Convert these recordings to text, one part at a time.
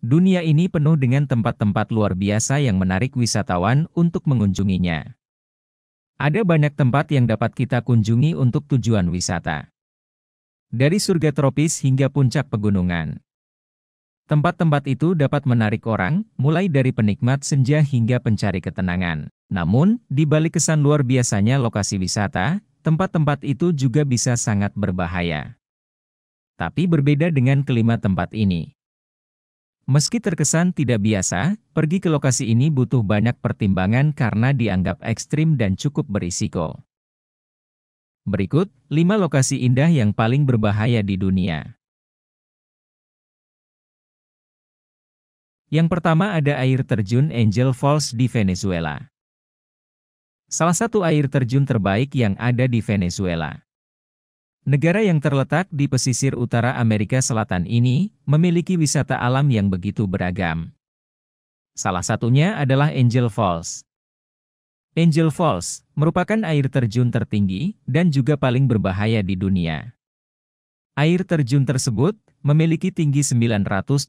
Dunia ini penuh dengan tempat-tempat luar biasa yang menarik wisatawan untuk mengunjunginya. Ada banyak tempat yang dapat kita kunjungi untuk tujuan wisata. Dari surga tropis hingga puncak pegunungan. Tempat-tempat itu dapat menarik orang, mulai dari penikmat senja hingga pencari ketenangan. Namun, di balik kesan luar biasanya lokasi wisata, tempat-tempat itu juga bisa sangat berbahaya. Tapi berbeda dengan kelima tempat ini. Meski terkesan tidak biasa, pergi ke lokasi ini butuh banyak pertimbangan karena dianggap ekstrim dan cukup berisiko. Berikut, 5 lokasi indah yang paling berbahaya di dunia. Yang pertama ada air terjun Angel Falls di Venezuela. Salah satu air terjun terbaik yang ada di Venezuela. Negara yang terletak di pesisir utara Amerika Selatan ini, memiliki wisata alam yang begitu beragam. Salah satunya adalah Angel Falls. Angel Falls merupakan air terjun tertinggi dan juga paling berbahaya di dunia. Air terjun tersebut memiliki tinggi 979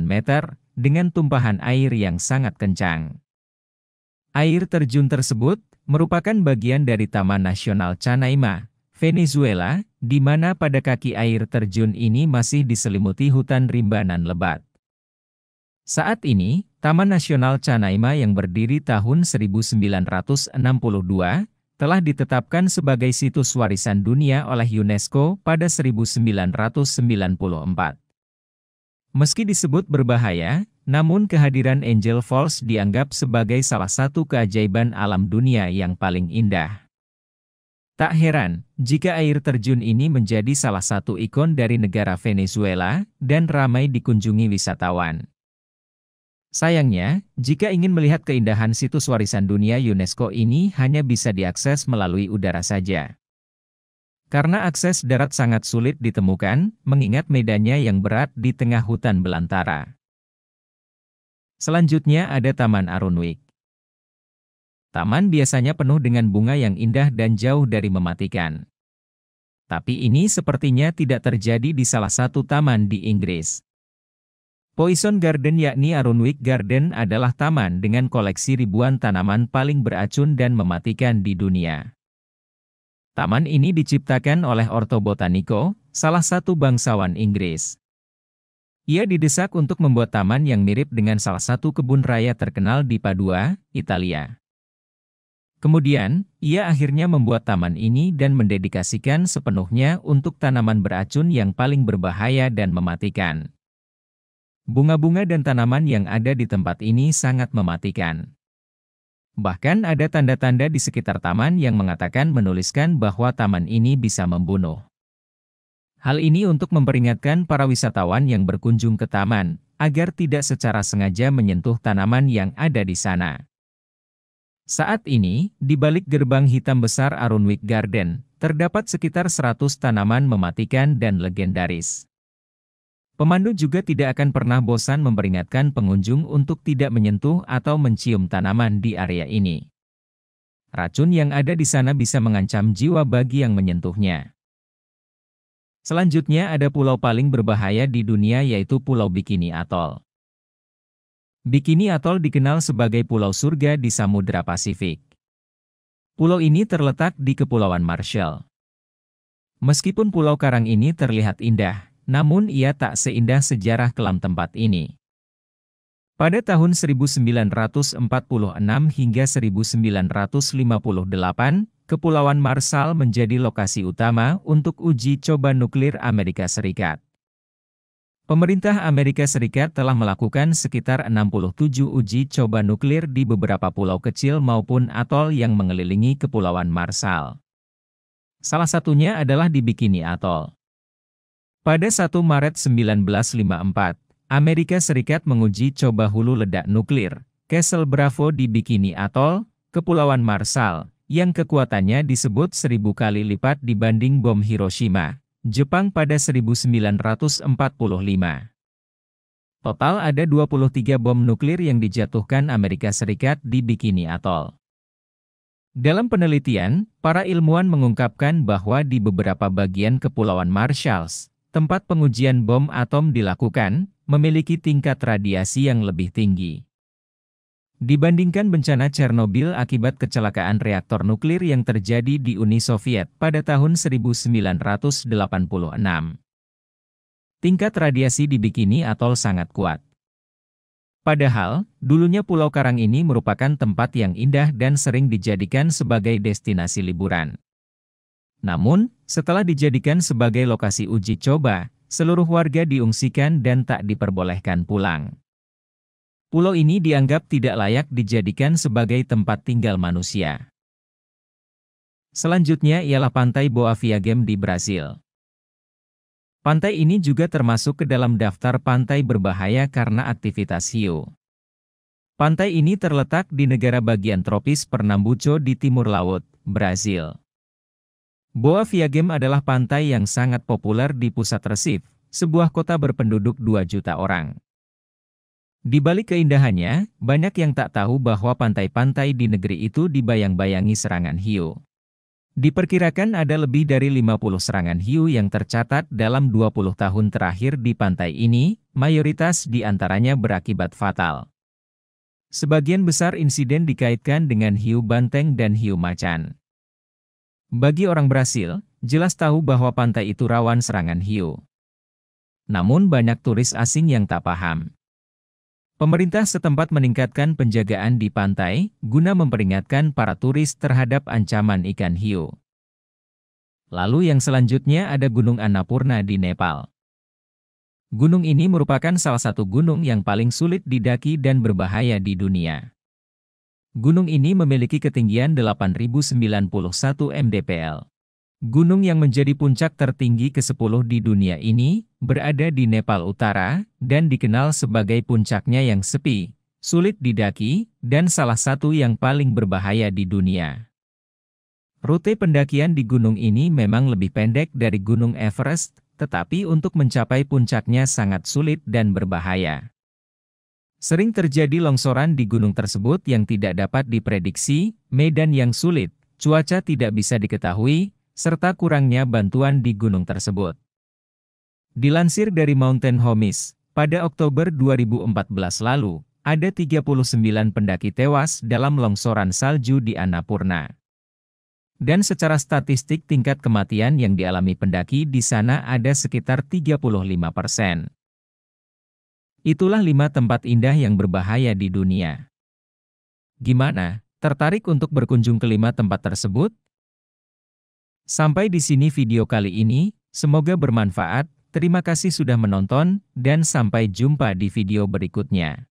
meter dengan tumpahan air yang sangat kencang. Air terjun tersebut merupakan bagian dari Taman Nasional Canaima, Venezuela, di mana pada kaki air terjun ini masih diselimuti hutan rimbanan lebat. Saat ini, Taman Nasional Canaima yang berdiri tahun 1962, telah ditetapkan sebagai situs warisan dunia oleh UNESCO pada 1994. Meski disebut berbahaya, namun kehadiran Angel Falls dianggap sebagai salah satu keajaiban alam dunia yang paling indah. Tak heran, jika air terjun ini menjadi salah satu ikon dari negara Venezuela dan ramai dikunjungi wisatawan. Sayangnya, jika ingin melihat keindahan situs warisan dunia UNESCO ini hanya bisa diakses melalui udara saja. Karena akses darat sangat sulit ditemukan, mengingat medannya yang berat di tengah hutan belantara. Selanjutnya ada Taman Arunwik. Taman biasanya penuh dengan bunga yang indah dan jauh dari mematikan. Tapi ini sepertinya tidak terjadi di salah satu taman di Inggris. Poison Garden yakni Arunwik Garden adalah taman dengan koleksi ribuan tanaman paling beracun dan mematikan di dunia. Taman ini diciptakan oleh Orto Botanico, salah satu bangsawan Inggris. Ia didesak untuk membuat taman yang mirip dengan salah satu kebun raya terkenal di Padua, Italia. Kemudian, ia akhirnya membuat taman ini dan mendedikasikan sepenuhnya untuk tanaman beracun yang paling berbahaya dan mematikan. Bunga-bunga dan tanaman yang ada di tempat ini sangat mematikan. Bahkan ada tanda-tanda di sekitar taman yang menuliskan bahwa taman ini bisa membunuh. Hal ini untuk memperingatkan para wisatawan yang berkunjung ke taman, agar tidak secara sengaja menyentuh tanaman yang ada di sana. Saat ini, di balik gerbang hitam besar Arunwik Garden, terdapat sekitar 100 tanaman mematikan dan legendaris. Pemandu juga tidak akan pernah bosan memperingatkan pengunjung untuk tidak menyentuh atau mencium tanaman di area ini. Racun yang ada di sana bisa mengancam jiwa bagi yang menyentuhnya. Selanjutnya ada pulau paling berbahaya di dunia yaitu Pulau Bikini Atoll. Bikini Atoll dikenal sebagai pulau surga di Samudra Pasifik. Pulau ini terletak di Kepulauan Marshall. Meskipun pulau karang ini terlihat indah, namun ia tak seindah sejarah kelam tempat ini. Pada tahun 1946 hingga 1958, Kepulauan Marshall menjadi lokasi utama untuk uji coba nuklir Amerika Serikat. Pemerintah Amerika Serikat telah melakukan sekitar 67 uji coba nuklir di beberapa pulau kecil maupun atol yang mengelilingi Kepulauan Marshall. Salah satunya adalah di Bikini Atoll. Pada 1 Maret 1954, Amerika Serikat menguji coba hulu ledak nuklir, Castle Bravo di Bikini Atoll, Kepulauan Marshall, yang kekuatannya disebut 1000 kali lipat dibanding bom Hiroshima, Jepang pada 1945. Total ada 23 bom nuklir yang dijatuhkan Amerika Serikat di Bikini Atoll. Dalam penelitian, para ilmuwan mengungkapkan bahwa di beberapa bagian Kepulauan Marshall, tempat pengujian bom atom dilakukan, memiliki tingkat radiasi yang lebih tinggi. Dibandingkan bencana Chernobyl akibat kecelakaan reaktor nuklir yang terjadi di Uni Soviet pada tahun 1986. Tingkat radiasi di Bikini Atoll sangat kuat. Padahal, dulunya Pulau Karang ini merupakan tempat yang indah dan sering dijadikan sebagai destinasi liburan. Namun, setelah dijadikan sebagai lokasi uji coba, seluruh warga diungsikan dan tak diperbolehkan pulang. Pulau ini dianggap tidak layak dijadikan sebagai tempat tinggal manusia. Selanjutnya ialah Pantai Boa Viagem di Brasil. Pantai ini juga termasuk ke dalam daftar pantai berbahaya karena aktivitas hiu. Pantai ini terletak di negara bagian tropis Pernambuco di timur laut, Brasil. Boa Viagem adalah pantai yang sangat populer di pusat Recife, sebuah kota berpenduduk 2 juta orang. Di balik keindahannya, banyak yang tak tahu bahwa pantai-pantai di negeri itu dibayang-bayangi serangan hiu. Diperkirakan ada lebih dari 50 serangan hiu yang tercatat dalam 20 tahun terakhir di pantai ini, mayoritas di antaranya berakibat fatal. Sebagian besar insiden dikaitkan dengan hiu banteng dan hiu macan. Bagi orang Brasil, jelas tahu bahwa pantai itu rawan serangan hiu. Namun banyak turis asing yang tak paham. Pemerintah setempat meningkatkan penjagaan di pantai, guna memperingatkan para turis terhadap ancaman ikan hiu. Lalu yang selanjutnya ada Gunung Annapurna di Nepal. Gunung ini merupakan salah satu gunung yang paling sulit didaki dan berbahaya di dunia. Gunung ini memiliki ketinggian 8.091 mdpl. Gunung yang menjadi puncak tertinggi ke-10 di dunia ini, berada di Nepal Utara, dan dikenal sebagai puncaknya yang sepi, sulit didaki, dan salah satu yang paling berbahaya di dunia. Rute pendakian di gunung ini memang lebih pendek dari Gunung Everest, tetapi untuk mencapai puncaknya sangat sulit dan berbahaya. Sering terjadi longsoran di gunung tersebut yang tidak dapat diprediksi, medan yang sulit, cuaca tidak bisa diketahui, serta kurangnya bantuan di gunung tersebut. Dilansir dari Mountain Homies, pada Oktober 2014 lalu, ada 39 pendaki tewas dalam longsoran salju di Annapurna. Dan secara statistik tingkat kematian yang dialami pendaki di sana ada sekitar 35%. Itulah 5 tempat indah yang berbahaya di dunia. Gimana, tertarik untuk berkunjung ke 5 tempat tersebut? Sampai di sini video kali ini, semoga bermanfaat, terima kasih sudah menonton, dan sampai jumpa di video berikutnya.